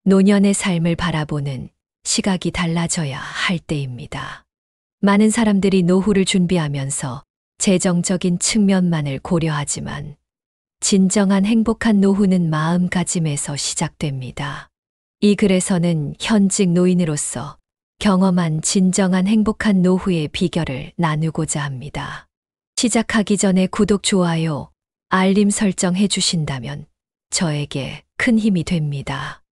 노년의 삶을 바라보는 시각이 달라져야 할 때입니다. 많은 사람들이 노후를 준비하면서 재정적인 측면만을 고려하지만 진정한 행복한 노후는 마음가짐에서 시작됩니다. 이 글에서는 현직 노인으로서 경험한 진정한 행복한 노후의 비결을 나누고자 합니다. 시작하기 전에 구독, 좋아요, 알림 설정해 주신다면 저에게 큰 힘이 됩니다.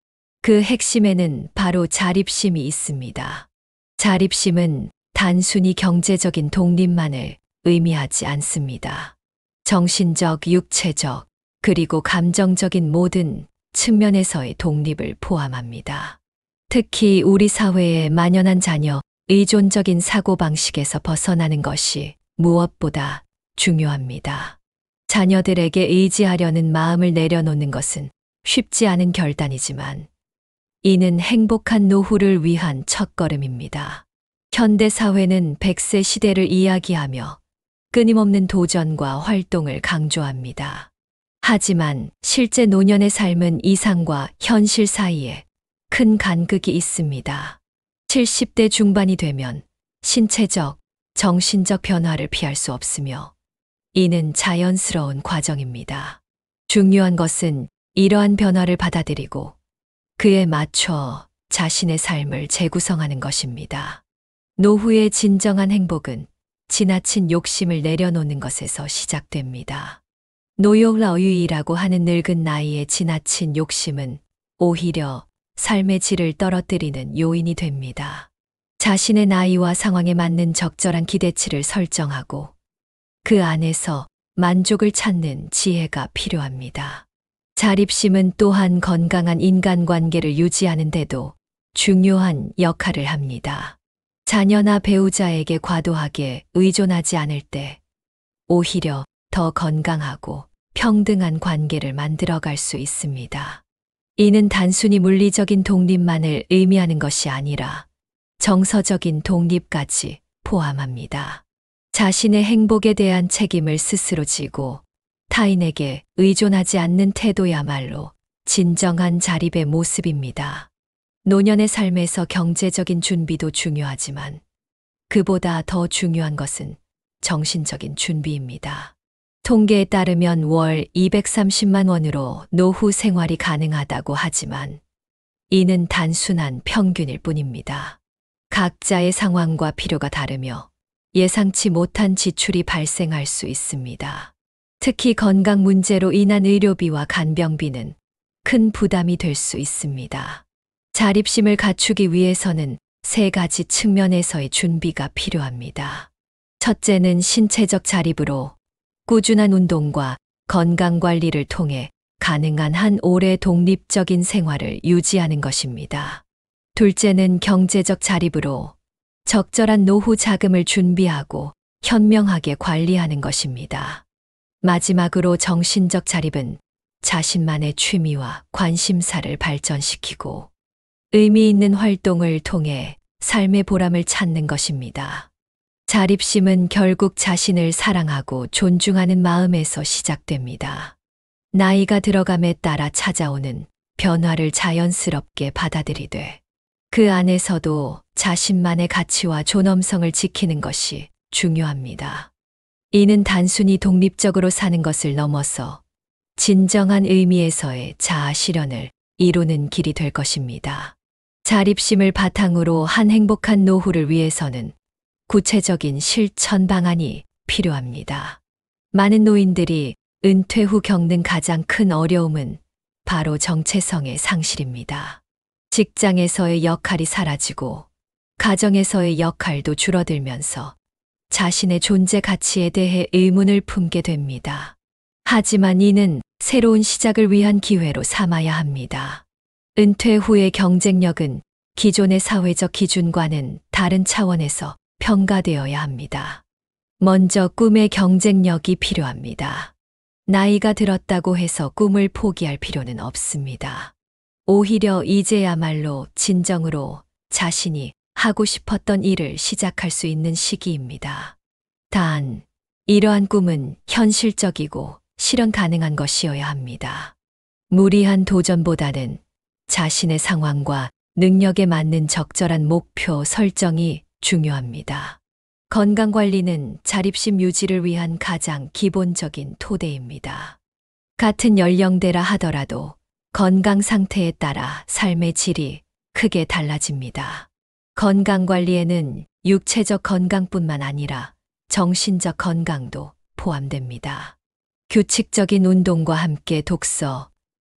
그 핵심에는 바로 자립심이 있습니다. 자립심은 단순히 경제적인 독립만을 의미하지 않습니다. 정신적, 육체적, 그리고 감정적인 모든 측면에서의 독립을 포함합니다. 특히 우리 사회에 만연한 자녀 의존적인 사고방식에서 벗어나는 것이 무엇보다 중요합니다. 자녀들에게 의지하려는 마음을 내려놓는 것은 쉽지 않은 결단이지만 이는 행복한 노후를 위한 첫걸음입니다. 현대 사회는 100세 시대를 이야기하며 끊임없는 도전과 활동을 강조합니다. 하지만 실제 노년의 삶은 이상과 현실 사이에 큰 간극이 있습니다. 70대 중반이 되면 신체적, 정신적 변화를 피할 수 없으며 이는 자연스러운 과정입니다. 중요한 것은 이러한 변화를 받아들이고 그에 맞춰 자신의 삶을 재구성하는 것입니다. 노후의 진정한 행복은 지나친 욕심을 내려놓는 것에서 시작됩니다. 노욕러유이라고 하는 늙은 나이에 지나친 욕심은 오히려 삶의 질을 떨어뜨리는 요인이 됩니다. 자신의 나이와 상황에 맞는 적절한 기대치를 설정하고 그 안에서 만족을 찾는 지혜가 필요합니다. 자립심은 또한 건강한 인간관계를 유지하는 데도 중요한 역할을 합니다. 자녀나 배우자에게 과도하게 의존하지 않을 때 오히려 더 건강하고 평등한 관계를 만들어갈 수 있습니다. 이는 단순히 물리적인 독립만을 의미하는 것이 아니라 정서적인 독립까지 포함합니다. 자신의 행복에 대한 책임을 스스로 지고 타인에게 의존하지 않는 태도야말로 진정한 자립의 모습입니다. 노년의 삶에서 경제적인 준비도 중요하지만 그보다 더 중요한 것은 정신적인 준비입니다. 통계에 따르면 월 230만 원으로 노후 생활이 가능하다고 하지만 이는 단순한 평균일 뿐입니다. 각자의 상황과 필요가 다르며 예상치 못한 지출이 발생할 수 있습니다. 특히 건강 문제로 인한 의료비와 간병비는 큰 부담이 될 수 있습니다. 자립심을 갖추기 위해서는 3가지 측면에서의 준비가 필요합니다. 첫째는 신체적 자립으로 꾸준한 운동과 건강관리를 통해 가능한 한 오래 독립적인 생활을 유지하는 것입니다. 둘째는 경제적 자립으로 적절한 노후 자금을 준비하고 현명하게 관리하는 것입니다. 마지막으로 정신적 자립은 자신만의 취미와 관심사를 발전시키고 의미 있는 활동을 통해 삶의 보람을 찾는 것입니다. 자립심은 결국 자신을 사랑하고 존중하는 마음에서 시작됩니다. 나이가 들어감에 따라 찾아오는 변화를 자연스럽게 받아들이되 그 안에서도 자신만의 가치와 존엄성을 지키는 것이 중요합니다. 이는 단순히 독립적으로 사는 것을 넘어서 진정한 의미에서의 자아 실현을 이루는 길이 될 것입니다. 자립심을 바탕으로 한 행복한 노후를 위해서는 구체적인 실천 방안이 필요합니다. 많은 노인들이 은퇴 후 겪는 가장 큰 어려움은 바로 정체성의 상실입니다. 직장에서의 역할이 사라지고 가정에서의 역할도 줄어들면서 자신의 존재 가치에 대해 의문을 품게 됩니다. 하지만 이는 새로운 시작을 위한 기회로 삼아야 합니다. 은퇴 후의 경쟁력은 기존의 사회적 기준과는 다른 차원에서 평가되어야 합니다. 먼저 꿈의 경쟁력이 필요합니다. 나이가 들었다고 해서 꿈을 포기할 필요는 없습니다. 오히려 이제야말로 진정으로 자신이 하고 싶었던 일을 시작할 수 있는 시기입니다. 단, 이러한 꿈은 현실적이고 실현 가능한 것이어야 합니다. 무리한 도전보다는 자신의 상황과 능력에 맞는 적절한 목표 설정이 중요합니다. 건강관리는 자립심 유지를 위한 가장 기본적인 토대입니다. 같은 연령대라 하더라도 건강 상태에 따라 삶의 질이 크게 달라집니다. 건강관리에는 육체적 건강뿐만 아니라 정신적 건강도 포함됩니다. 규칙적인 운동과 함께 독서,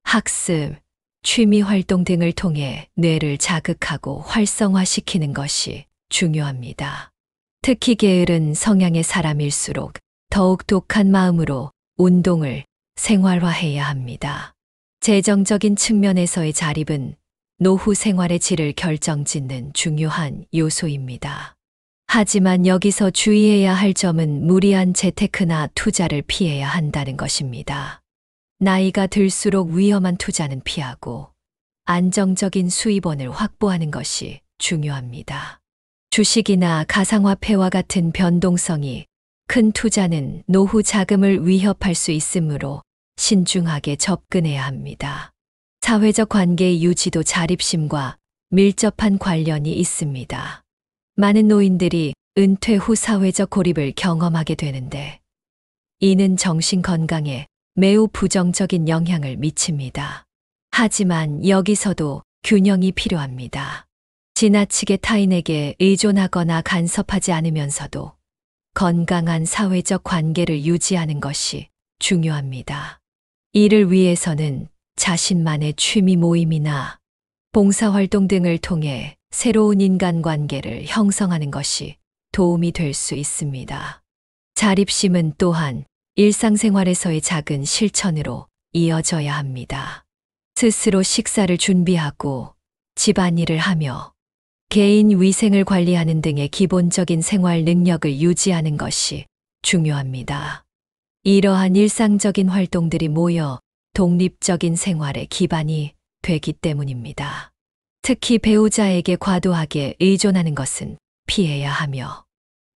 학습, 취미 활동 등을 통해 뇌를 자극하고 활성화시키는 것이 중요합니다. 특히 게으른 성향의 사람일수록 더욱 독한 마음으로 운동을 생활화해야 합니다. 재정적인 측면에서의 자립은 노후 생활의 질을 결정짓는 중요한 요소입니다. 하지만 여기서 주의해야 할 점은 무리한 재테크나 투자를 피해야 한다는 것입니다. 나이가 들수록 위험한 투자는 피하고 안정적인 수입원을 확보하는 것이 중요합니다. 주식이나 가상화폐와 같은 변동성이 큰 투자는 노후 자금을 위협할 수 있으므로 신중하게 접근해야 합니다. 사회적 관계의 유지도 자립심과 밀접한 관련이 있습니다. 많은 노인들이 은퇴 후 사회적 고립을 경험하게 되는데 이는 정신 건강에 매우 부정적인 영향을 미칩니다. 하지만 여기서도 균형이 필요합니다. 지나치게 타인에게 의존하거나 간섭하지 않으면서도 건강한 사회적 관계를 유지하는 것이 중요합니다. 이를 위해서는 자신만의 취미 모임이나 봉사활동 등을 통해 새로운 인간관계를 형성하는 것이 도움이 될 수 있습니다. 자립심은 또한 일상생활에서의 작은 실천으로 이어져야 합니다. 스스로 식사를 준비하고 집안일을 하며 개인 위생을 관리하는 등의 기본적인 생활 능력을 유지하는 것이 중요합니다. 이러한 일상적인 활동들이 모여 독립적인 생활의 기반이 되기 때문입니다. 특히 배우자에게 과도하게 의존하는 것은 피해야 하며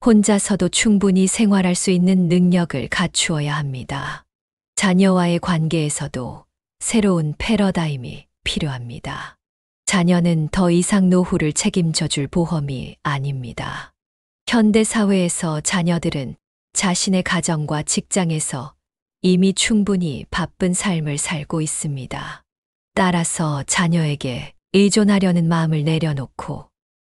혼자서도 충분히 생활할 수 있는 능력을 갖추어야 합니다. 자녀와의 관계에서도 새로운 패러다임이 필요합니다. 자녀는 더 이상 노후를 책임져 줄 보험이 아닙니다. 현대 사회에서 자녀들은 자신의 가정과 직장에서 이미 충분히 바쁜 삶을 살고 있습니다. 따라서 자녀에게 의존하려는 마음을 내려놓고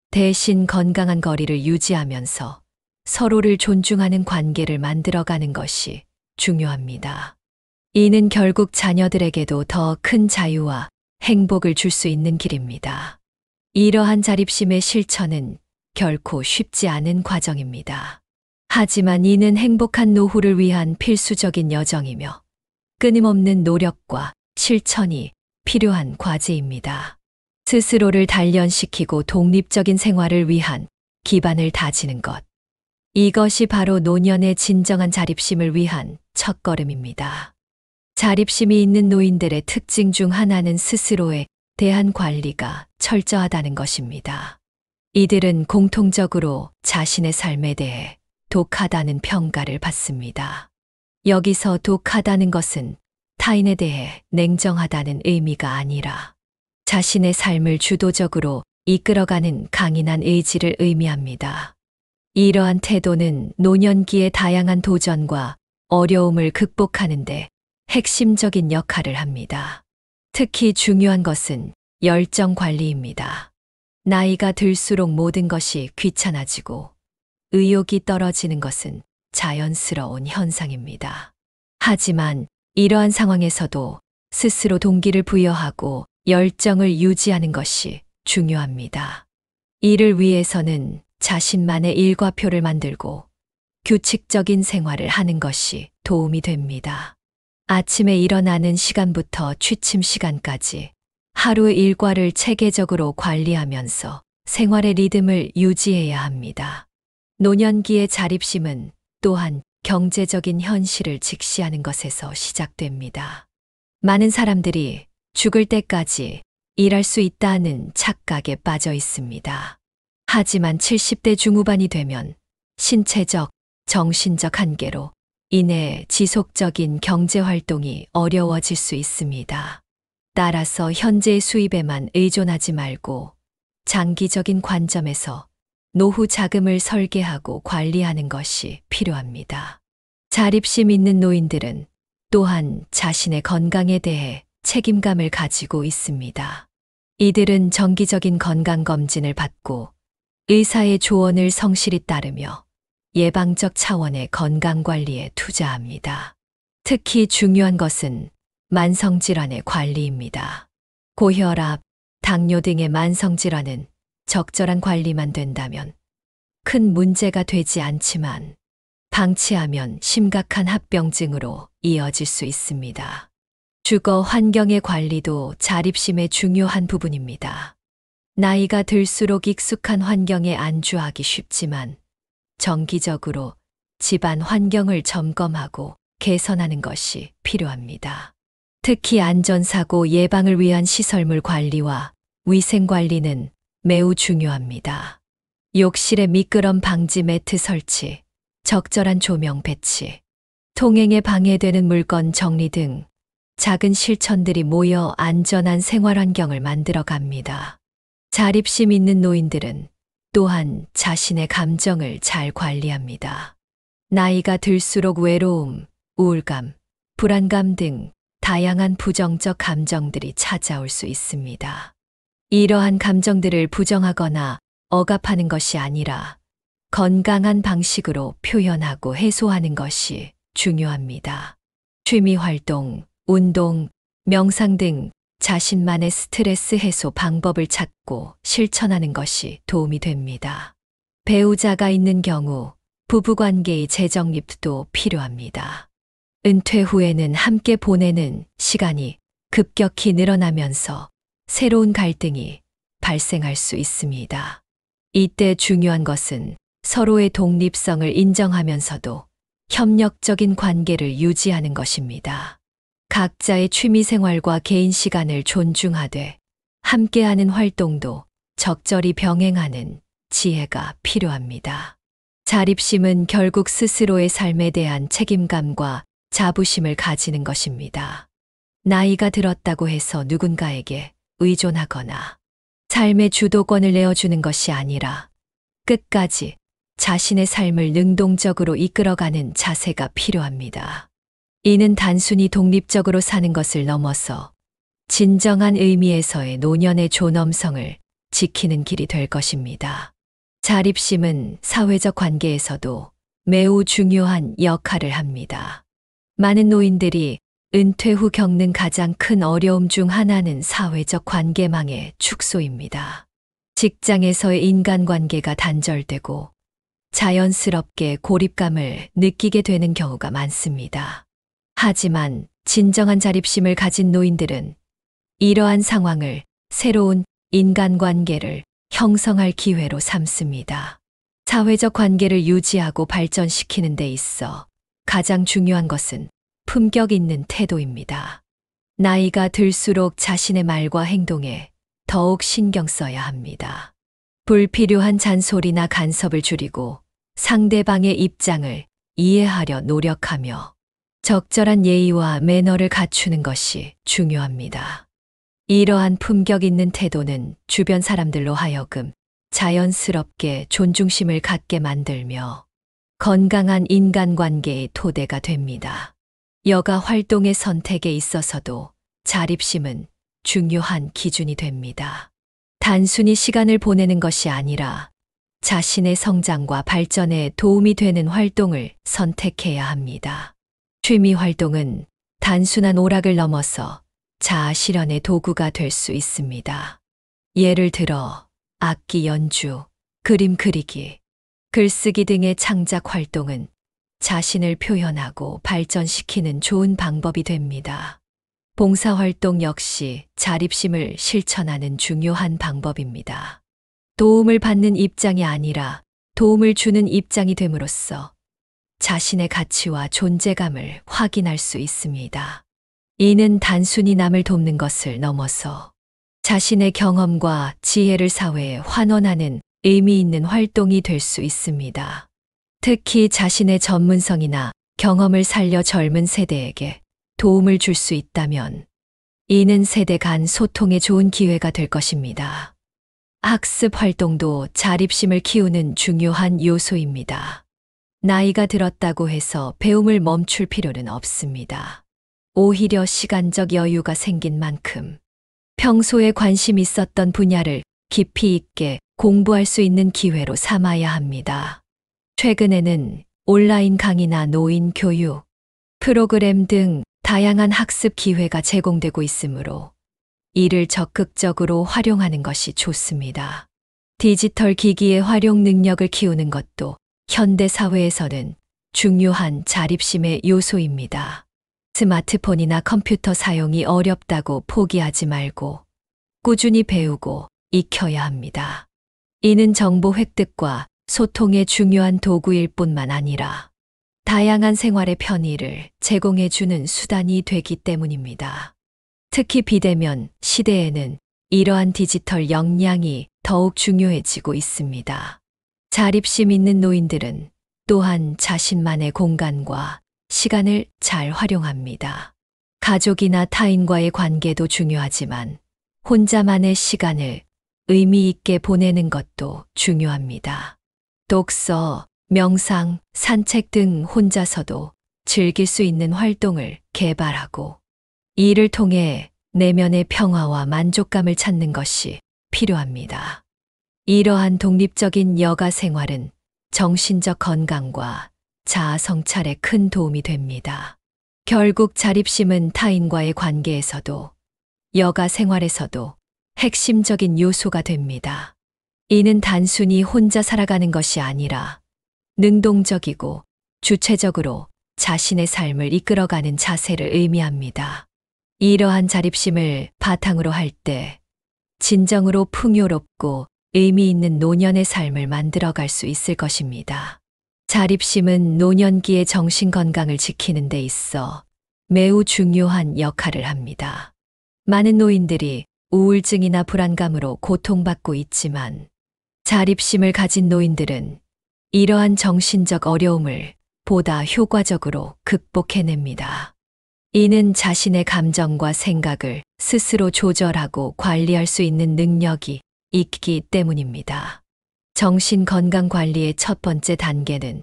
대신 건강한 거리를 유지하면서 서로를 존중하는 관계를 만들어가는 것이 중요합니다. 이는 결국 자녀들에게도 더 큰 자유와 행복을 줄 수 있는 길입니다. 이러한 자립심의 실천은 결코 쉽지 않은 과정입니다. 하지만 이는 행복한 노후를 위한 필수적인 여정이며 끊임없는 노력과 실천이 필요한 과제입니다. 스스로를 단련시키고 독립적인 생활을 위한 기반을 다지는 것. 이것이 바로 노년의 진정한 자립심을 위한 첫걸음입니다. 자립심이 있는 노인들의 특징 중 하나는 스스로에 대한 관리가 철저하다는 것입니다. 이들은 공통적으로 자신의 삶에 대해 독하다는 평가를 받습니다. 여기서 독하다는 것은 타인에 대해 냉정하다는 의미가 아니라 자신의 삶을 주도적으로 이끌어가는 강인한 의지를 의미합니다. 이러한 태도는 노년기의 다양한 도전과 어려움을 극복하는 데 핵심적인 역할을 합니다. 특히 중요한 것은 열정 관리입니다. 나이가 들수록 모든 것이 귀찮아지고 의욕이 떨어지는 것은 자연스러운 현상입니다. 하지만 이러한 상황에서도 스스로 동기를 부여하고 열정을 유지하는 것이 중요합니다. 이를 위해서는 자신만의 일과표를 만들고 규칙적인 생활을 하는 것이 도움이 됩니다. 아침에 일어나는 시간부터 취침 시간까지 하루의 일과를 체계적으로 관리하면서 생활의 리듬을 유지해야 합니다. 노년기의 자립심은 또한 경제적인 현실을 직시하는 것에서 시작됩니다. 많은 사람들이 죽을 때까지 일할 수 있다는 착각에 빠져 있습니다. 하지만 70대 중후반이 되면 신체적, 정신적 한계로 인해 지속적인 경제 활동이 어려워질 수 있습니다. 따라서 현재의 수입에만 의존하지 말고 장기적인 관점에서 노후 자금을 설계하고 관리하는 것이 필요합니다. 자립심 있는 노인들은 또한 자신의 건강에 대해 책임감을 가지고 있습니다. 이들은 정기적인 건강검진을 받고 의사의 조언을 성실히 따르며 예방적 차원의 건강관리에 투자합니다. 특히 중요한 것은 만성질환의 관리입니다. 고혈압, 당뇨 등의 만성질환은 적절한 관리만 된다면 큰 문제가 되지 않지만 방치하면 심각한 합병증으로 이어질 수 있습니다. 주거 환경의 관리도 자립심의 중요한 부분입니다. 나이가 들수록 익숙한 환경에 안주하기 쉽지만 정기적으로 집안 환경을 점검하고 개선하는 것이 필요합니다. 특히 안전사고 예방을 위한 시설물 관리와 위생 관리는 매우 중요합니다. 욕실에 미끄럼 방지 매트 설치, 적절한 조명 배치, 통행에 방해되는 물건 정리 등 작은 실천들이 모여 안전한 생활 환경을 만들어 갑니다. 자립심 있는 노인들은 또한 자신의 감정을 잘 관리합니다. 나이가 들수록 외로움, 우울감, 불안감 등 다양한 부정적 감정들이 찾아올 수 있습니다. 이러한 감정들을 부정하거나 억압하는 것이 아니라 건강한 방식으로 표현하고 해소하는 것이 중요합니다. 취미 활동, 운동, 명상 등 자신만의 스트레스 해소 방법을 찾고 실천하는 것이 도움이 됩니다. 배우자가 있는 경우 부부관계의 재정립도 필요합니다. 은퇴 후에는 함께 보내는 시간이 급격히 늘어나면서 새로운 갈등이 발생할 수 있습니다. 이때 중요한 것은 서로의 독립성을 인정하면서도 협력적인 관계를 유지하는 것입니다. 각자의 취미 생활과 개인 시간을 존중하되 함께하는 활동도 적절히 병행하는 지혜가 필요합니다. 자립심은 결국 스스로의 삶에 대한 책임감과 자부심을 가지는 것입니다. 나이가 들었다고 해서 누군가에게 의존하거나 삶의 주도권을 내어주는 것이 아니라 끝까지 자신의 삶을 능동적으로 이끌어가는 자세가 필요합니다. 이는 단순히 독립적으로 사는 것을 넘어서 진정한 의미에서의 노년의 존엄성을 지키는 길이 될 것입니다. 자립심은 사회적 관계에서도 매우 중요한 역할을 합니다. 많은 노인들이 은퇴 후 겪는 가장 큰 어려움 중 하나는 사회적 관계망의 축소입니다. 직장에서의 인간관계가 단절되고 자연스럽게 고립감을 느끼게 되는 경우가 많습니다. 하지만 진정한 자립심을 가진 노인들은 이러한 상황을 새로운 인간관계를 형성할 기회로 삼습니다. 사회적 관계를 유지하고 발전시키는 데 있어 가장 중요한 것은 품격 있는 태도입니다. 나이가 들수록 자신의 말과 행동에 더욱 신경 써야 합니다. 불필요한 잔소리나 간섭을 줄이고 상대방의 입장을 이해하려 노력하며 적절한 예의와 매너를 갖추는 것이 중요합니다. 이러한 품격 있는 태도는 주변 사람들로 하여금 자연스럽게 존중심을 갖게 만들며 건강한 인간관계의 토대가 됩니다. 여가 활동의 선택에 있어서도 자립심은 중요한 기준이 됩니다. 단순히 시간을 보내는 것이 아니라 자신의 성장과 발전에 도움이 되는 활동을 선택해야 합니다. 취미 활동은 단순한 오락을 넘어서 자아 실현의 도구가 될 수 있습니다. 예를 들어 악기 연주, 그림 그리기, 글쓰기 등의 창작 활동은 자신을 표현하고 발전시키는 좋은 방법이 됩니다. 봉사활동 역시 자립심을 실천하는 중요한 방법입니다. 도움을 받는 입장이 아니라 도움을 주는 입장이 됨으로써 자신의 가치와 존재감을 확인할 수 있습니다. 이는 단순히 남을 돕는 것을 넘어서 자신의 경험과 지혜를 사회에 환원하는 의미 있는 활동이 될 수 있습니다. 특히 자신의 전문성이나 경험을 살려 젊은 세대에게 도움을 줄 수 있다면 이는 세대 간 소통에 좋은 기회가 될 것입니다. 학습 활동도 자립심을 키우는 중요한 요소입니다. 나이가 들었다고 해서 배움을 멈출 필요는 없습니다. 오히려 시간적 여유가 생긴 만큼 평소에 관심 있었던 분야를 깊이 있게 공부할 수 있는 기회로 삼아야 합니다. 최근에는 온라인 강의나 노인 교육, 프로그램 등 다양한 학습 기회가 제공되고 있으므로 이를 적극적으로 활용하는 것이 좋습니다. 디지털 기기의 활용 능력을 키우는 것도 현대 사회에서는 중요한 자립심의 요소입니다. 스마트폰이나 컴퓨터 사용이 어렵다고 포기하지 말고 꾸준히 배우고 익혀야 합니다. 이는 정보 획득과 소통의 중요한 도구일 뿐만 아니라 다양한 생활의 편의를 제공해주는 수단이 되기 때문입니다. 특히 비대면 시대에는 이러한 디지털 역량이 더욱 중요해지고 있습니다. 자립심 있는 노인들은 또한 자신만의 공간과 시간을 잘 활용합니다. 가족이나 타인과의 관계도 중요하지만 혼자만의 시간을 의미 있게 보내는 것도 중요합니다. 독서, 명상, 산책 등 혼자서도 즐길 수 있는 활동을 개발하고 이를 통해 내면의 평화와 만족감을 찾는 것이 필요합니다. 이러한 독립적인 여가 생활은 정신적 건강과 자아 성찰에 큰 도움이 됩니다. 결국 자립심은 타인과의 관계에서도 여가 생활에서도 핵심적인 요소가 됩니다. 이는 단순히 혼자 살아가는 것이 아니라 능동적이고 주체적으로 자신의 삶을 이끌어가는 자세를 의미합니다. 이러한 자립심을 바탕으로 할 때 진정으로 풍요롭고 의미 있는 노년의 삶을 만들어갈 수 있을 것입니다. 자립심은 노년기의 정신 건강을 지키는 데 있어 매우 중요한 역할을 합니다. 많은 노인들이 우울증이나 불안감으로 고통받고 있지만 자립심을 가진 노인들은 이러한 정신적 어려움을 보다 효과적으로 극복해냅니다. 이는 자신의 감정과 생각을 스스로 조절하고 관리할 수 있는 능력이 있기 때문입니다. 정신 건강 관리의 첫 번째 단계는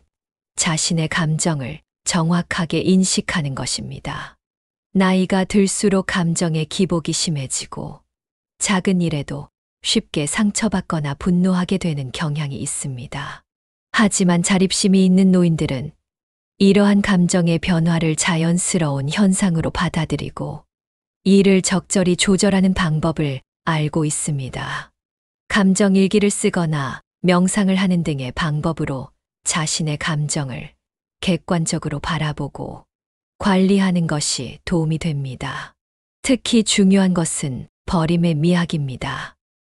자신의 감정을 정확하게 인식하는 것입니다. 나이가 들수록 감정의 기복이 심해지고 작은 일에도 쉽게 상처받거나 분노하게 되는 경향이 있습니다. 하지만 자립심이 있는 노인들은 이러한 감정의 변화를 자연스러운 현상으로 받아들이고 이를 적절히 조절하는 방법을 알고 있습니다. 감정 일기를 쓰거나 명상을 하는 등의 방법으로 자신의 감정을 객관적으로 바라보고 관리하는 것이 도움이 됩니다. 특히 중요한 것은 버림의 미학입니다.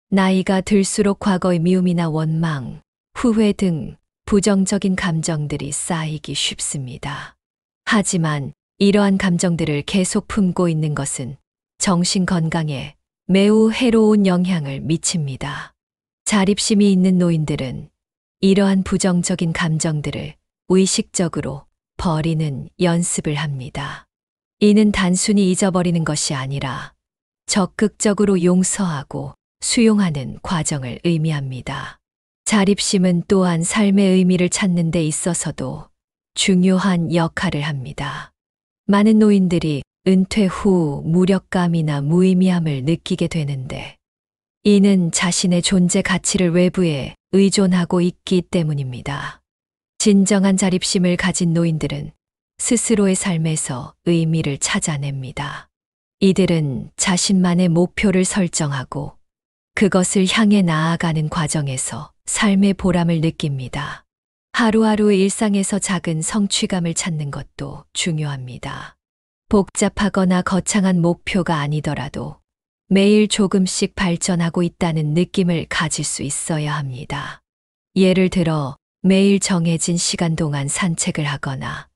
나이가 들수록 과거의 미움이나 원망, 후회 등 부정적인 감정들이 쌓이기 쉽습니다. 하지만 이러한 감정들을 계속 품고 있는 것은 정신 건강에 매우 해로운 영향을 미칩니다. 자립심이 있는 노인들은 이러한 부정적인 감정들을 의식적으로 버리는 연습을 합니다. 이는 단순히 잊어버리는 것이 아니라 적극적으로 용서하고 수용하는 과정을 의미합니다. 자립심은 또한 삶의 의미를 찾는 데 있어서도 중요한 역할을 합니다. 많은 노인들이 은퇴 후 무력감이나 무의미함을 느끼게 되는데 이는 자신의 존재 가치를 외부에 의존하고 있기 때문입니다. 진정한 자립심을 가진 노인들은 스스로의 삶에서 의미를 찾아냅니다. 이들은 자신만의 목표를 설정하고 그것을 향해 나아가는 과정에서 삶의 보람을 느낍니다. 하루하루의 일상에서 작은 성취감을 찾는 것도 중요합니다. 복잡하거나 거창한 목표가 아니더라도 매일 조금씩 발전하고 있다는 느낌을 가질 수 있어야 합니다. 예를 들어 매일 정해진 시간 동안 산책을 하거나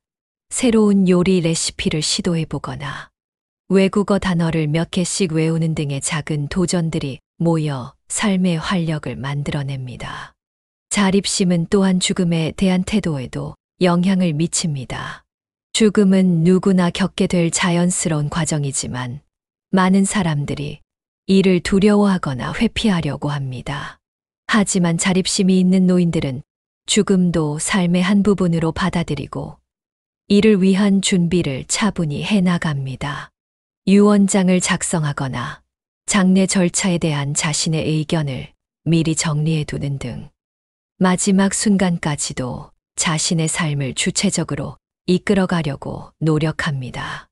새로운 요리 레시피를 시도해 보거나 외국어 단어를 몇 개씩 외우는 등의 작은 도전들이 모여 삶의 활력을 만들어냅니다. 자립심은 또한 죽음에 대한 태도에도 영향을 미칩니다. 죽음은 누구나 겪게 될 자연스러운 과정이지만 많은 사람들이 이를 두려워하거나 회피하려고 합니다. 하지만 자립심이 있는 노인들은 죽음도 삶의 한 부분으로 받아들이고 이를 위한 준비를 차분히 해나갑니다. 유언장을 작성하거나 장례 절차에 대한 자신의 의견을 미리 정리해 두는 등 마지막 순간까지도 자신의 삶을 주체적으로 이끌어가려고 노력합니다.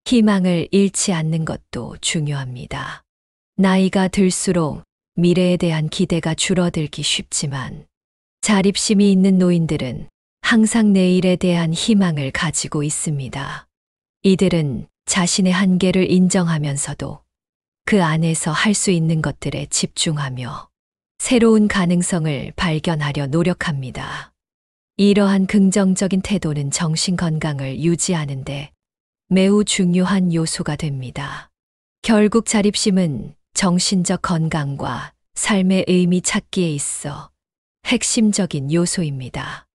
희망을 잃지 않는 것도 중요합니다. 나이가 들수록 미래에 대한 기대가 줄어들기 쉽지만 자립심이 있는 노인들은 항상 내일에 대한 희망을 가지고 있습니다. 이들은 자신의 한계를 인정하면서도 그 안에서 할 수 있는 것들에 집중하며 새로운 가능성을 발견하려 노력합니다. 이러한 긍정적인 태도는 정신 건강을 유지하는데 매우 중요한 요소가 됩니다. 결국 자립심은 정신적 건강과 삶의 의미 찾기에 있어 핵심적인 요소입니다.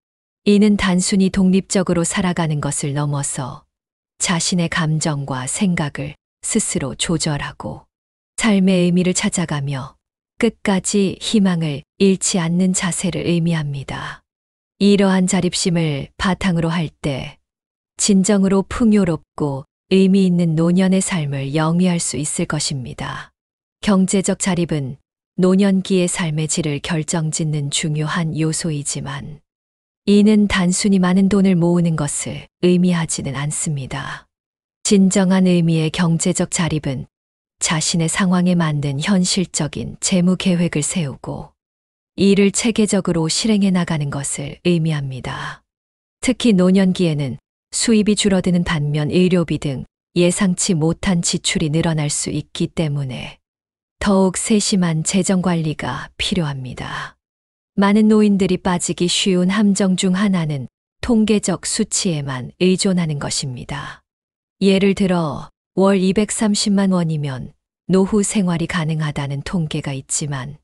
이는 단순히 독립적으로 살아가는 것을 넘어서 자신의 감정과 생각을 스스로 조절하고 삶의 의미를 찾아가며 끝까지 희망을 잃지 않는 자세를 의미합니다. 이러한 자립심을 바탕으로 할 때 진정으로 풍요롭고 의미 있는 노년의 삶을 영위할 수 있을 것입니다. 경제적 자립은 노년기의 삶의 질을 결정짓는 중요한 요소이지만 이는 단순히 많은 돈을 모으는 것을 의미하지는 않습니다. 진정한 의미의 경제적 자립은 자신의 상황에 맞는 현실적인 재무 계획을 세우고 이를 체계적으로 실행해 나가는 것을 의미합니다. 특히 노년기에는 수입이 줄어드는 반면 의료비 등 예상치 못한 지출이 늘어날 수 있기 때문에 더욱 세심한 재정 관리가 필요합니다. 많은 노인들이 빠지기 쉬운 함정 중 하나는 통계적 수치에만 의존하는 것입니다. 예를 들어 월 230만 원이면 노후 생활이 가능하다는 통계가 있지만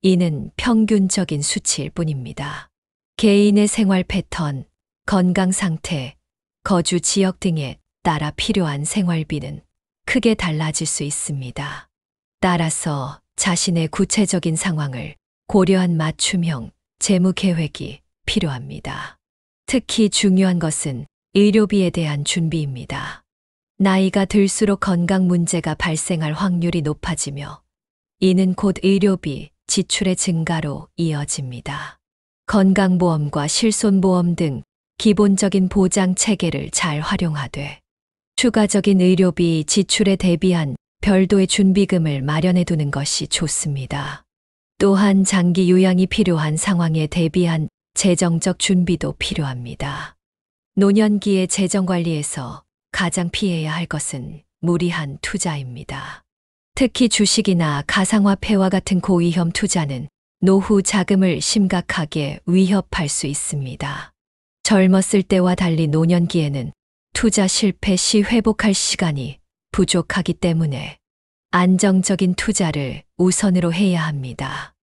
이는 평균적인 수치일 뿐입니다. 개인의 생활 패턴, 건강 상태, 거주 지역 등에 따라 필요한 생활비는 크게 달라질 수 있습니다. 따라서 자신의 구체적인 상황을 고려한 맞춤형 재무 계획이 필요합니다. 특히 중요한 것은 의료비에 대한 준비입니다. 나이가 들수록 건강 문제가 발생할 확률이 높아지며 이는 곧 의료비 지출의 증가로 이어집니다. 건강보험과 실손보험 등 기본적인 보장 체계를 잘 활용하되 추가적인 의료비 지출에 대비한 별도의 준비금을 마련해 두는 것이 좋습니다. 또한 장기 요양이 필요한 상황에 대비한 재정적 준비도 필요합니다. 노년기의 재정 관리에서 가장 피해야 할 것은 무리한 투자입니다. 특히 주식이나 가상화폐와 같은 고위험 투자는 노후 자금을 심각하게 위협할 수 있습니다. 젊었을 때와 달리 노년기에는 투자 실패 시 회복할 시간이 부족하기 때문에 안정적인 투자를 우선으로 해야 합니다.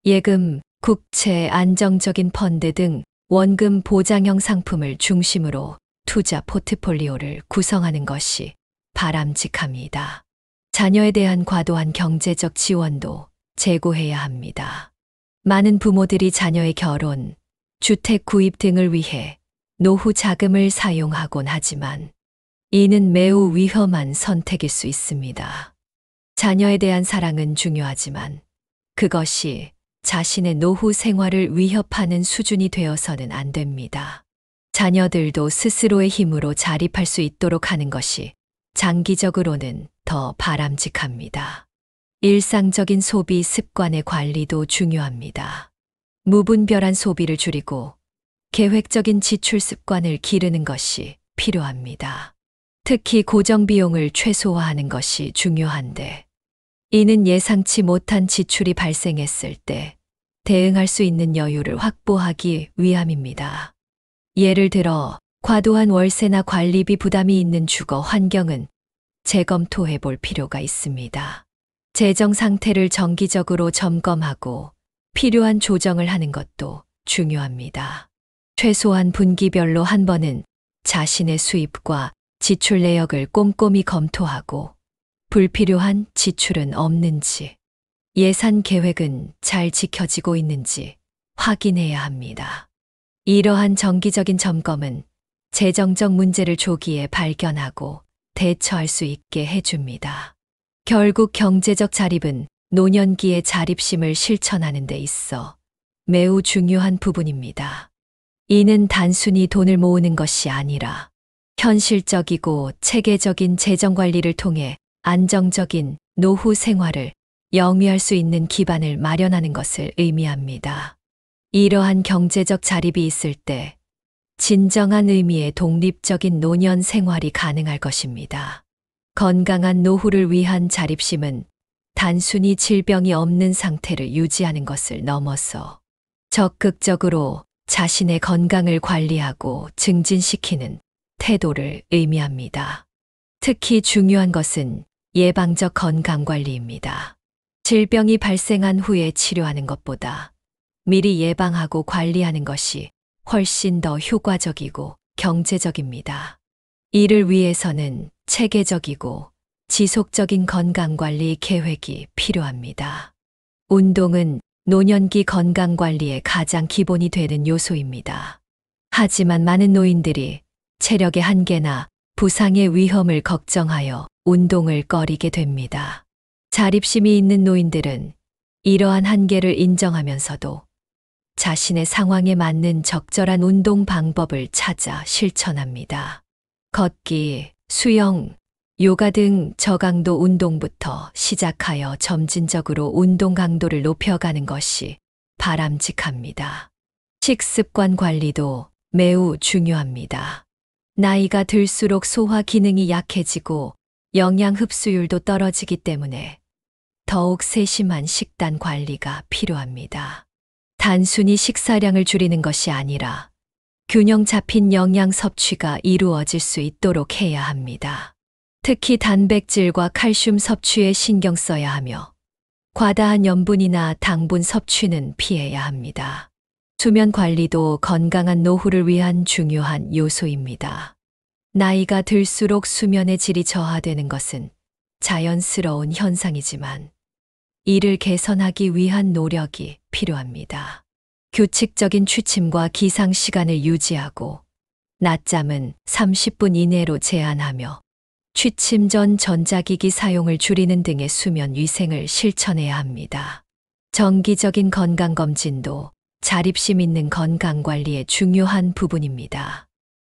예금, 국채, 안정적인 펀드 등 원금 보장형 상품을 중심으로 투자 포트폴리오를 구성하는 것이 바람직합니다. 자녀에 대한 과도한 경제적 지원도 제고해야 합니다. 많은 부모들이 자녀의 결혼, 주택 구입 등을 위해 노후 자금을 사용하곤 하지만 이는 매우 위험한 선택일 수 있습니다. 자녀에 대한 사랑은 중요하지만 그것이 자신의 노후 생활을 위협하는 수준이 되어서는 안 됩니다. 자녀들도 스스로의 힘으로 자립할 수 있도록 하는 것이 장기적으로는 더 바람직합니다. 일상적인 소비 습관의 관리도 중요합니다. 무분별한 소비를 줄이고 계획적인 지출 습관을 기르는 것이 필요합니다. 특히 고정비용을 최소화하는 것이 중요한데 이는 예상치 못한 지출이 발생했을 때 대응할 수 있는 여유를 확보하기 위함입니다. 예를 들어 과도한 월세나 관리비 부담이 있는 주거 환경은 재검토해 볼 필요가 있습니다. 재정 상태를 정기적으로 점검하고 필요한 조정을 하는 것도 중요합니다. 최소한 분기별로 한 번은 자신의 수입과 지출 내역을 꼼꼼히 검토하고 불필요한 지출은 없는지, 예산 계획은 잘 지켜지고 있는지 확인해야 합니다. 이러한 정기적인 점검은 재정적 문제를 조기에 발견하고 대처할 수 있게 해줍니다. 결국 경제적 자립은 노년기의 자립심을 실천하는 데 있어 매우 중요한 부분입니다. 이는 단순히 돈을 모으는 것이 아니라 현실적이고 체계적인 재정 관리를 통해 안정적인 노후 생활을 영위할 수 있는 기반을 마련하는 것을 의미합니다. 이러한 경제적 자립이 있을 때 진정한 의미의 독립적인 노년 생활이 가능할 것입니다. 건강한 노후를 위한 자립심은 단순히 질병이 없는 상태를 유지하는 것을 넘어서 적극적으로 자신의 건강을 관리하고 증진시키는 태도를 의미합니다. 특히 중요한 것은 예방적 건강관리입니다. 질병이 발생한 후에 치료하는 것보다 미리 예방하고 관리하는 것이 훨씬 더 효과적이고 경제적입니다. 이를 위해서는 체계적이고 지속적인 건강관리 계획이 필요합니다. 운동은 노년기 건강관리의 가장 기본이 되는 요소입니다. 하지만 많은 노인들이 체력의 한계나 부상의 위험을 걱정하여 운동을 꺼리게 됩니다. 자립심이 있는 노인들은 이러한 한계를 인정하면서도 자신의 상황에 맞는 적절한 운동 방법을 찾아 실천합니다. 걷기, 수영, 요가 등 저강도 운동부터 시작하여 점진적으로 운동 강도를 높여가는 것이 바람직합니다. 식습관 관리도 매우 중요합니다. 나이가 들수록 소화 기능이 약해지고 영양 흡수율도 떨어지기 때문에 더욱 세심한 식단 관리가 필요합니다. 단순히 식사량을 줄이는 것이 아니라 균형 잡힌 영양 섭취가 이루어질 수 있도록 해야 합니다. 특히 단백질과 칼슘 섭취에 신경 써야 하며 과다한 염분이나 당분 섭취는 피해야 합니다. 수면 관리도 건강한 노후를 위한 중요한 요소입니다. 나이가 들수록 수면의 질이 저하되는 것은 자연스러운 현상이지만 이를 개선하기 위한 노력이 필요합니다. 규칙적인 취침과 기상 시간을 유지하고 낮잠은 30분 이내로 제한하며 취침 전 전자기기 사용을 줄이는 등의 수면 위생을 실천해야 합니다. 정기적인 건강검진도 자립심 있는 건강관리의 중요한 부분입니다.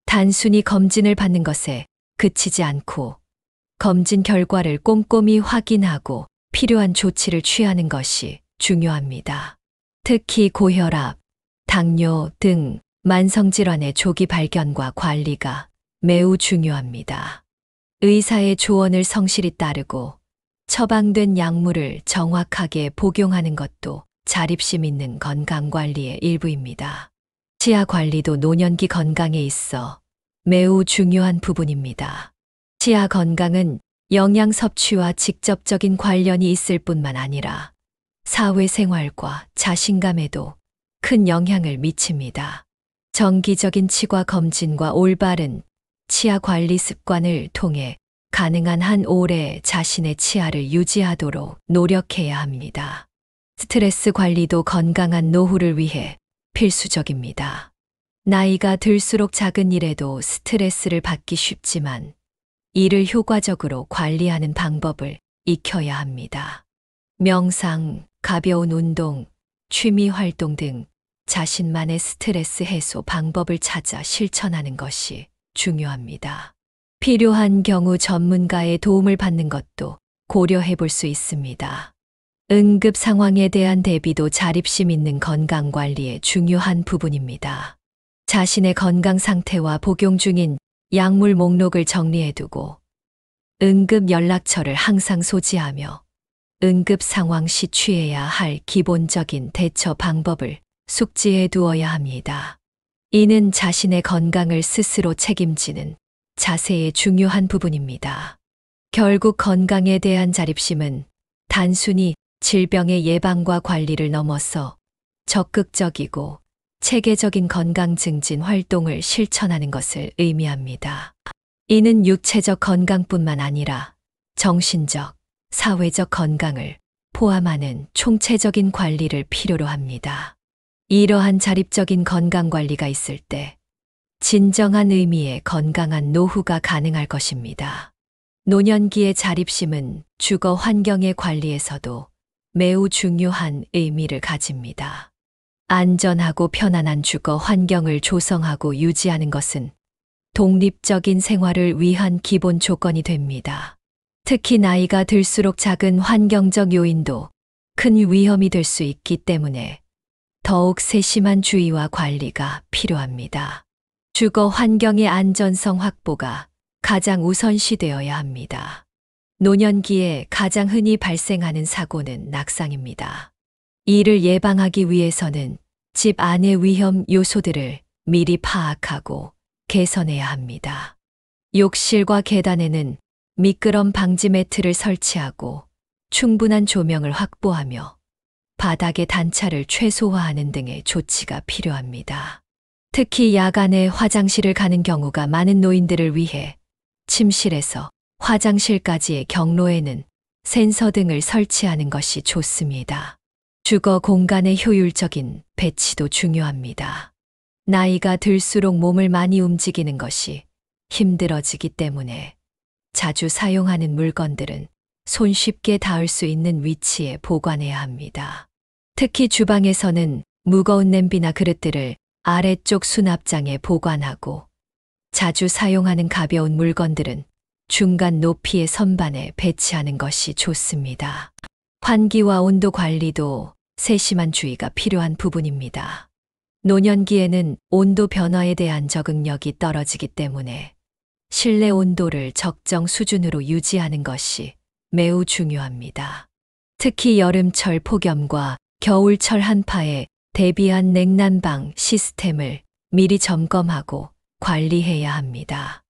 단순히 검진을 받는 것에 그치지 않고 검진 결과를 꼼꼼히 확인하고 필요한 조치를 취하는 것이 중요합니다. 특히 고혈압, 당뇨 등 만성질환의 조기 발견과 관리가 매우 중요합니다. 의사의 조언을 성실히 따르고 처방된 약물을 정확하게 복용하는 것도 자립심 있는 건강관리의 일부입니다. 치아 관리도 노년기 건강에 있어 매우 중요한 부분입니다. 치아 건강은 영양 섭취와 직접적인 관련이 있을 뿐만 아니라 사회생활과 자신감에도 큰 영향을 미칩니다. 정기적인 치과 검진과 올바른 치아 관리 습관을 통해 가능한 한 오래 자신의 치아를 유지하도록 노력해야 합니다. 스트레스 관리도 건강한 노후를 위해 필수적입니다. 나이가 들수록 작은 일에도 스트레스를 받기 쉽지만 이를 효과적으로 관리하는 방법을 익혀야 합니다. 명상, 가벼운 운동, 취미 활동 등 자신만의 스트레스 해소 방법을 찾아 실천하는 것이 중요합니다. 필요한 경우 전문가의 도움을 받는 것도 고려해 볼 수 있습니다. 응급 상황에 대한 대비도 자립심 있는 건강관리의 중요한 부분입니다. 자신의 건강 상태와 복용 중인 약물 목록을 정리해두고 응급 연락처를 항상 소지하며 응급 상황 시 취해야 할 기본적인 대처 방법을 숙지해 두어야 합니다. 이는 자신의 건강을 스스로 책임지는 자세의 중요한 부분입니다. 결국 건강에 대한 자립심은 단순히 질병의 예방과 관리를 넘어서 적극적이고 체계적인 건강 증진 활동을 실천하는 것을 의미합니다. 이는 육체적 건강뿐만 아니라 정신적, 사회적 건강을 포함하는 총체적인 관리를 필요로 합니다. 이러한 자립적인 건강 관리가 있을 때 진정한 의미의 건강한 노후가 가능할 것입니다. 노년기의 자립심은 주거 환경의 관리에서도 매우 중요한 의미를 가집니다. 안전하고 편안한 주거 환경을 조성하고 유지하는 것은 독립적인 생활을 위한 기본 조건이 됩니다. 특히 나이가 들수록 작은 환경적 요인도 큰 위험이 될 수 있기 때문에 더욱 세심한 주의와 관리가 필요합니다. 주거 환경의 안전성 확보가 가장 우선시되어야 합니다. 노년기에 가장 흔히 발생하는 사고는 낙상입니다. 이를 예방하기 위해서는 집 안의 위험 요소들을 미리 파악하고 개선해야 합니다. 욕실과 계단에는 미끄럼 방지 매트를 설치하고 충분한 조명을 확보하며 바닥의 단차를 최소화하는 등의 조치가 필요합니다. 특히 야간에 화장실을 가는 경우가 많은 노인들을 위해 침실에서 화장실까지의 경로에는 센서 등을 설치하는 것이 좋습니다. 주거 공간의 효율적인 배치도 중요합니다. 나이가 들수록 몸을 많이 움직이는 것이 힘들어지기 때문에 자주 사용하는 물건들은 손쉽게 닿을 수 있는 위치에 보관해야 합니다. 특히 주방에서는 무거운 냄비나 그릇들을 아래쪽 수납장에 보관하고 자주 사용하는 가벼운 물건들은 중간 높이의 선반에 배치하는 것이 좋습니다. 환기와 온도 관리도 세심한 주의가 필요한 부분입니다. 노년기에는 온도 변화에 대한 적응력이 떨어지기 때문에 실내 온도를 적정 수준으로 유지하는 것이 매우 중요합니다. 특히 여름철 폭염과 겨울철 한파에 대비한 냉난방 시스템을 미리 점검하고 관리해야 합니다.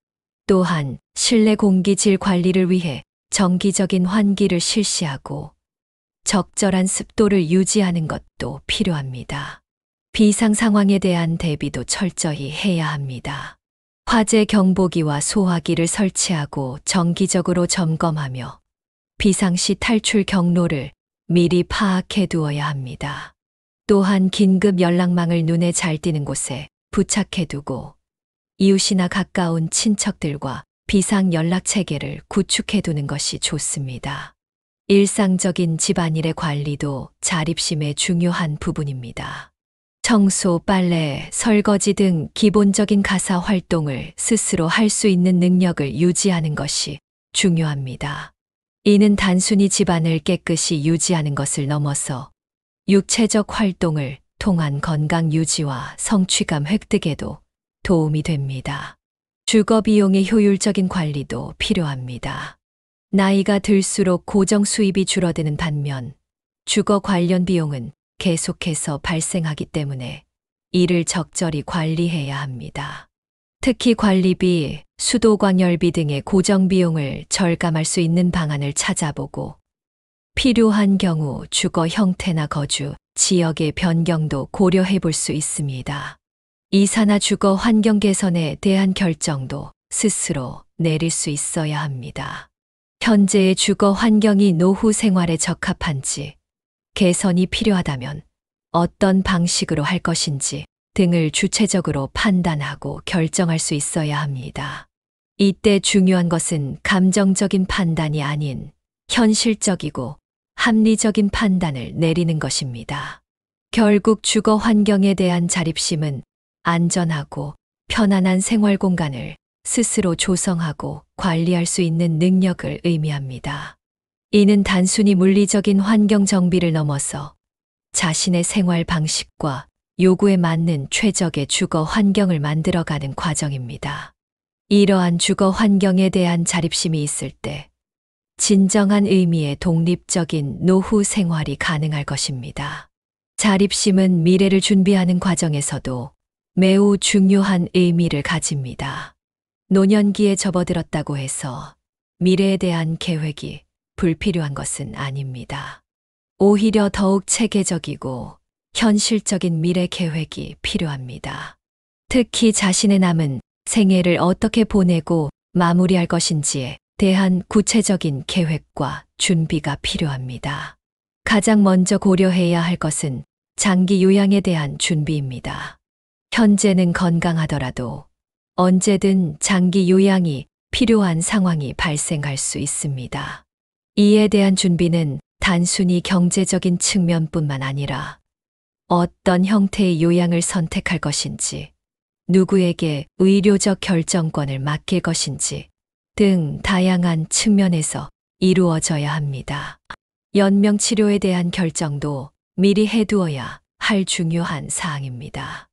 또한 실내 공기질 관리를 위해 정기적인 환기를 실시하고 적절한 습도를 유지하는 것도 필요합니다. 비상 상황에 대한 대비도 철저히 해야 합니다. 화재 경보기와 소화기를 설치하고 정기적으로 점검하며 비상시 탈출 경로를 미리 파악해 두어야 합니다. 또한 긴급 연락망을 눈에 잘 띄는 곳에 부착해 두고 이웃이나 가까운 친척들과 비상 연락 체계를 구축해 두는 것이 좋습니다. 일상적인 집안일의 관리도 자립심의 중요한 부분입니다. 청소, 빨래, 설거지 등 기본적인 가사 활동을 스스로 할 수 있는 능력을 유지하는 것이 중요합니다. 이는 단순히 집안을 깨끗이 유지하는 것을 넘어서 육체적 활동을 통한 건강 유지와 성취감 획득에도 도움이 됩니다. 주거 비용의 효율적인 관리도 필요합니다. 나이가 들수록 고정 수입이 줄어드는 반면 주거 관련 비용은 계속해서 발생하기 때문에 이를 적절히 관리해야 합니다. 특히 관리비, 수도광열비 등의 고정 비용을 절감할 수 있는 방안을 찾아보고 필요한 경우 주거 형태나 거주, 지역의 변경도 고려해 볼 수 있습니다. 이사나 주거 환경 개선에 대한 결정도 스스로 내릴 수 있어야 합니다. 현재의 주거 환경이 노후 생활에 적합한지, 개선이 필요하다면 어떤 방식으로 할 것인지 등을 주체적으로 판단하고 결정할 수 있어야 합니다. 이때 중요한 것은 감정적인 판단이 아닌 현실적이고 합리적인 판단을 내리는 것입니다. 결국 주거 환경에 대한 자립심은 안전하고 편안한 생활 공간을 스스로 조성하고 관리할 수 있는 능력을 의미합니다. 이는 단순히 물리적인 환경 정비를 넘어서 자신의 생활 방식과 요구에 맞는 최적의 주거 환경을 만들어가는 과정입니다. 이러한 주거 환경에 대한 자립심이 있을 때 진정한 의미의 독립적인 노후 생활이 가능할 것입니다. 자립심은 미래를 준비하는 과정에서도 매우 중요한 의미를 가집니다. 노년기에 접어들었다고 해서 미래에 대한 계획이 불필요한 것은 아닙니다. 오히려 더욱 체계적이고 현실적인 미래 계획이 필요합니다. 특히 자신의 남은 생애를 어떻게 보내고 마무리할 것인지에 대한 구체적인 계획과 준비가 필요합니다. 가장 먼저 고려해야 할 것은 장기 요양에 대한 준비입니다. 현재는 건강하더라도 언제든 장기 요양이 필요한 상황이 발생할 수 있습니다. 이에 대한 준비는 단순히 경제적인 측면뿐만 아니라 어떤 형태의 요양을 선택할 것인지, 누구에게 의료적 결정권을 맡길 것인지 등 다양한 측면에서 이루어져야 합니다. 연명 치료에 대한 결정도 미리 해두어야 할 중요한 사항입니다.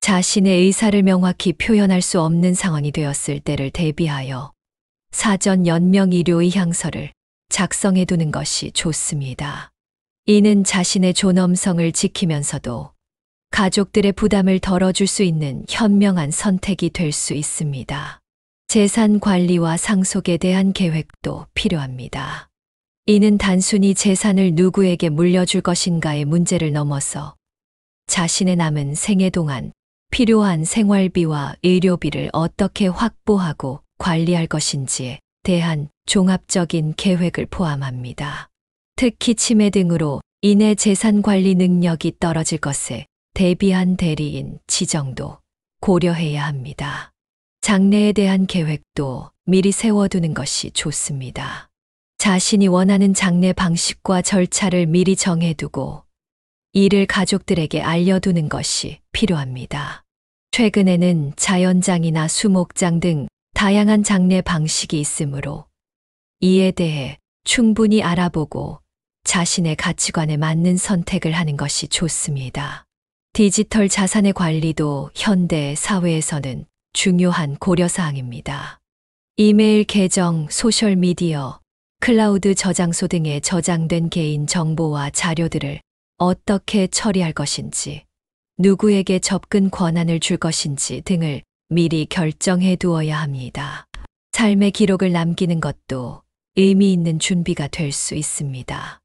자신의 의사를 명확히 표현할 수 없는 상황이 되었을 때를 대비하여 사전 연명 의료 의향서를 작성해 두는 것이 좋습니다. 이는 자신의 존엄성을 지키면서도 가족들의 부담을 덜어줄 수 있는 현명한 선택이 될 수 있습니다. 재산 관리와 상속에 대한 계획도 필요합니다. 이는 단순히 재산을 누구에게 물려줄 것인가의 문제를 넘어서 자신의 남은 생애 동안 필요한 생활비와 의료비를 어떻게 확보하고 관리할 것인지에 대한 종합적인 계획을 포함합니다. 특히 치매 등으로 인해 재산 관리 능력이 떨어질 것에 대비한 대리인 지정도 고려해야 합니다. 장래에 대한 계획도 미리 세워두는 것이 좋습니다. 자신이 원하는 장래 방식과 절차를 미리 정해두고 이를 가족들에게 알려두는 것이 필요합니다. 최근에는 자연장이나 수목장 등 다양한 장례 방식이 있으므로 이에 대해 충분히 알아보고 자신의 가치관에 맞는 선택을 하는 것이 좋습니다. 디지털 자산의 관리도 현대 사회에서는 중요한 고려사항입니다. 이메일 계정, 소셜미디어, 클라우드 저장소 등에 저장된 개인 정보와 자료들을 어떻게 처리할 것인지, 누구에게 접근 권한을 줄 것인지 등을 미리 결정해 두어야 합니다. 삶의 기록을 남기는 것도 의미 있는 준비가 될 수 있습니다.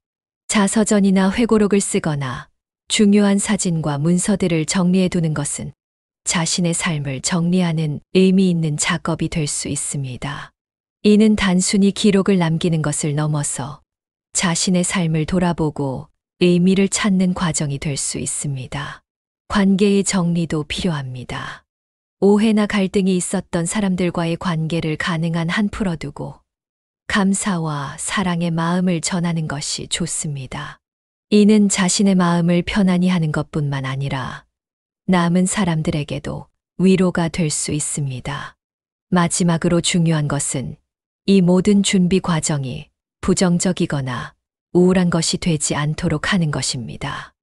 자서전이나 회고록을 쓰거나 중요한 사진과 문서들을 정리해 두는 것은 자신의 삶을 정리하는 의미 있는 작업이 될 수 있습니다. 이는 단순히 기록을 남기는 것을 넘어서 자신의 삶을 돌아보고 의미를 찾는 과정이 될 수 있습니다. 관계의 정리도 필요합니다. 오해나 갈등이 있었던 사람들과의 관계를 가능한 한 풀어두고 감사와 사랑의 마음을 전하는 것이 좋습니다. 이는 자신의 마음을 편안히 하는 것뿐만 아니라 남은 사람들에게도 위로가 될 수 있습니다. 마지막으로 중요한 것은 이 모든 준비 과정이 부정적이거나 우울한 것이 되지 않도록 하는 것입니다.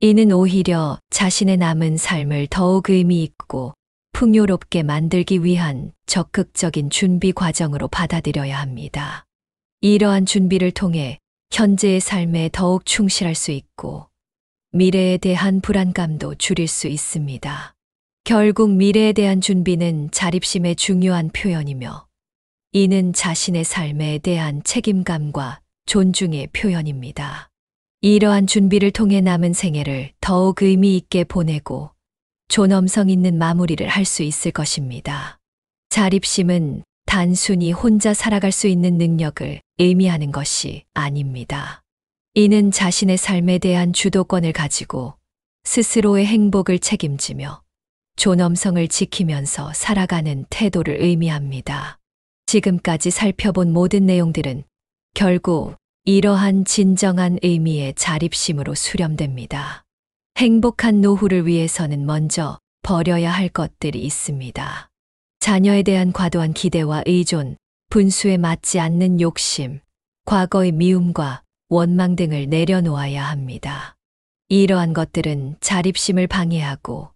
이는 오히려 자신의 남은 삶을 더욱 의미 있고 풍요롭게 만들기 위한 적극적인 준비 과정으로 받아들여야 합니다. 이러한 준비를 통해 현재의 삶에 더욱 충실할 수 있고 미래에 대한 불안감도 줄일 수 있습니다. 결국 미래에 대한 준비는 자립심의 중요한 표현이며 이는 자신의 삶에 대한 책임감과 존중의 표현입니다. 이러한 준비를 통해 남은 생애를 더욱 의미 있게 보내고 존엄성 있는 마무리를 할 수 있을 것입니다. 자립심은 단순히 혼자 살아갈 수 있는 능력을 의미하는 것이 아닙니다. 이는 자신의 삶에 대한 주도권을 가지고 스스로의 행복을 책임지며 존엄성을 지키면서 살아가는 태도를 의미합니다. 지금까지 살펴본 모든 내용들은 결국 이러한 진정한 의미의 자립심으로 수렴됩니다. 행복한 노후를 위해서는 먼저 버려야 할 것들이 있습니다. 자녀에 대한 과도한 기대와 의존, 분수에 맞지 않는 욕심, 과거의 미움과 원망 등을 내려놓아야 합니다. 이러한 것들은 자립심을 방해하고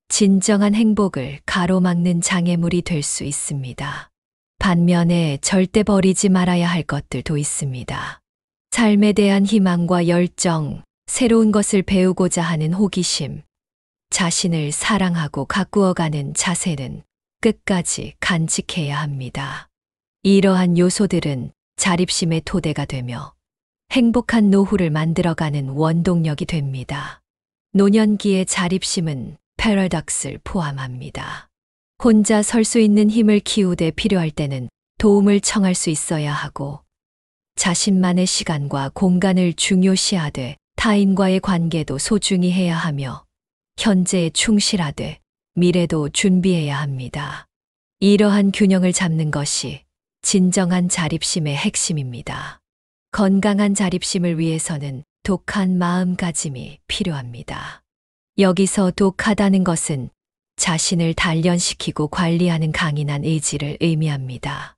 진정한 행복을 가로막는 장애물이 될 수 있습니다. 반면에 절대 버리지 말아야 할 것들도 있습니다. 삶에 대한 희망과 열정, 새로운 것을 배우고자 하는 호기심, 자신을 사랑하고 가꾸어가는 자세는 끝까지 간직해야 합니다. 이러한 요소들은 자립심의 토대가 되며 행복한 노후를 만들어가는 원동력이 됩니다. 노년기의 자립심은 패러독스를 포함합니다. 혼자 설 수 있는 힘을 키우되 필요할 때는 도움을 청할 수 있어야 하고 자신만의 시간과 공간을 중요시하되 타인과의 관계도 소중히 해야 하며 현재에 충실하되 미래도 준비해야 합니다. 이러한 균형을 잡는 것이 진정한 자립심의 핵심입니다. 건강한 자립심을 위해서는 독한 마음가짐이 필요합니다. 여기서 독하다는 것은 자신을 단련시키고 관리하는 강인한 의지를 의미합니다.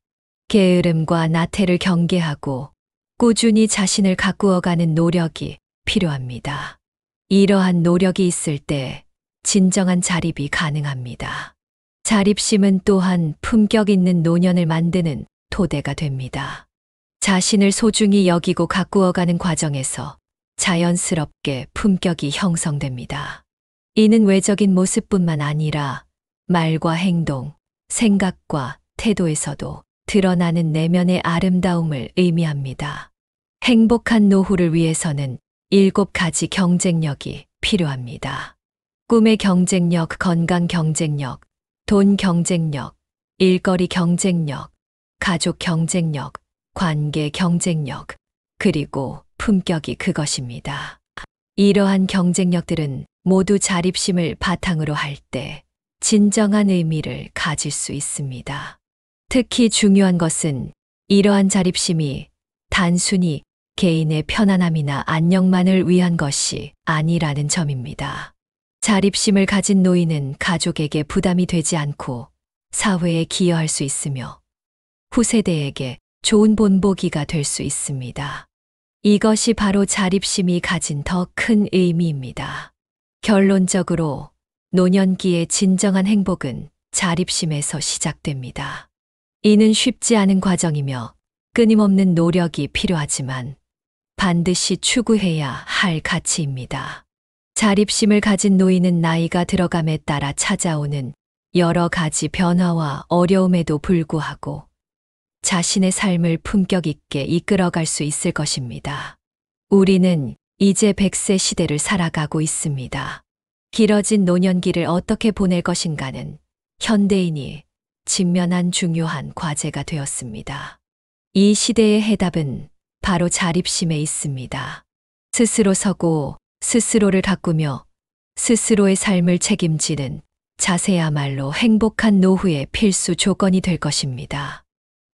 게으름과 나태를 경계하고 꾸준히 자신을 가꾸어가는 노력이 필요합니다. 이러한 노력이 있을 때 진정한 자립이 가능합니다. 자립심은 또한 품격 있는 노년을 만드는 토대가 됩니다. 자신을 소중히 여기고 가꾸어가는 과정에서 자연스럽게 품격이 형성됩니다. 이는 외적인 모습뿐만 아니라 말과 행동, 생각과 태도에서도 드러나는 내면의 아름다움을 의미합니다. 행복한 노후를 위해서는 7가지 경쟁력이 필요합니다. 꿈의 경쟁력, 건강 경쟁력, 돈 경쟁력, 일거리 경쟁력, 가족 경쟁력, 관계 경쟁력, 그리고 품격이 그것입니다. 이러한 경쟁력들은 모두 자립심을 바탕으로 할 때 진정한 의미를 가질 수 있습니다. 특히 중요한 것은 이러한 자립심이 단순히 개인의 편안함이나 안녕만을 위한 것이 아니라는 점입니다. 자립심을 가진 노인은 가족에게 부담이 되지 않고 사회에 기여할 수 있으며 후세대에게 좋은 본보기가 될 수 있습니다. 이것이 바로 자립심이 가진 더 큰 의미입니다. 결론적으로 노년기의 진정한 행복은 자립심에서 시작됩니다. 이는 쉽지 않은 과정이며 끊임없는 노력이 필요하지만 반드시 추구해야 할 가치입니다. 자립심을 가진 노인은 나이가 들어감에 따라 찾아오는 여러 가지 변화와 어려움에도 불구하고 자신의 삶을 품격 있게 이끌어갈 수 있을 것입니다. 우리는 이제 100세 시대를 살아가고 있습니다. 길어진 노년기를 어떻게 보낼 것인가는 현대인이 직면한 중요한 과제가 되었습니다. 이 시대의 해답은 바로 자립심에 있습니다. 스스로 서고 스스로를 가꾸며 스스로의 삶을 책임지는 자세야말로 행복한 노후의 필수 조건이 될 것입니다.